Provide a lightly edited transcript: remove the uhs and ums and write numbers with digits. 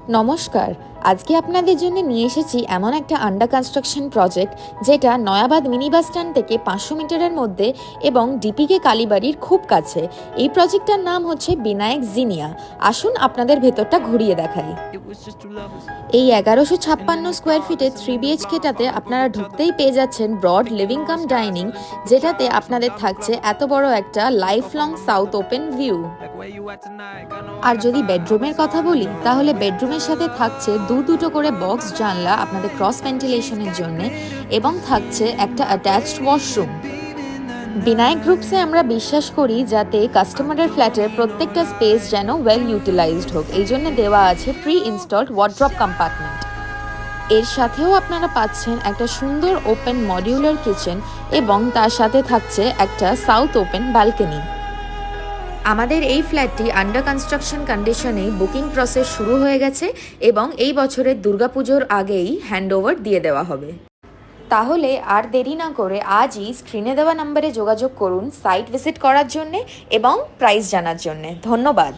নমস্কার। আজকে আপনাদের জন্য নিয়ে এসেছি এমন একটা আন্ডার কনস্ট্রাকশন প্রজেক্ট যেটা নয়াবাদ মিনি বাস স্ট্যান্ড থেকে 500 মিটারের মধ্যে এবং ডিপিকে কালীবাড়ির খুব কাছে। এই প্রজেক্টটার নাম হচ্ছে বিনায়ক জিনিয়া। আসুন আপনাদের ভেতরটা ঘুরিয়ে দেখাই। এই 1156 স্কোয়ার ফিটে 3 বিএইচকেটাতে আপনারা ঢুকতেই পেয়ে যাচ্ছেন ব্রড লিভিং কাম ডাইনিং, যেটাতে আপনাদের থাকছে এত বড় একটা life long south open view. আর যদি বেডরুমের কথা বলি, তাহলে বেডরুমের সাথে থাকছে দুটো করে বক্স জানলা আপনাদের ক্রস ভেন্টিলেশনের জন্য, এবং থাকছে একটা অ্যাটাচড ওয়াশরুম। বিনায়ক গ্রুপসে আমরা বিশ্বাস করি যাতে কাস্টমারের ফ্ল্যাটের প্রত্যেকটা স্পেস যেন ওয়েল ইউটিলাইজড হোক, এই জন্য দেওয়া আছে প্রি ইনস্টলড ওয়ার্ড্রপ কম্পার্টমেন্ট। এর সাথেও আপনারা পাচ্ছেন একটা সুন্দর ওপেন মডিউলার কিচেন এবং তার সাথে থাকছে একটা সাউথ ওপেন ব্যালকনি। আমাদের এই ফ্ল্যাটটি আন্ডার কনস্ট্রাকশন কন্ডিশনে বুকিং প্রসেস শুরু হয়ে গেছে এবং এই বছরের দুর্গাপুজোর আগেই হ্যান্ডওভার দিয়ে দেওয়া হবে। তাহলে আর দেরি না করে আজই স্ক্রিনে দেওয়া নম্বরে যোগাযোগ করুন সাইট ভিজিট করার জন্যে এবং প্রাইস জানার জন্যে। ধন্যবাদ।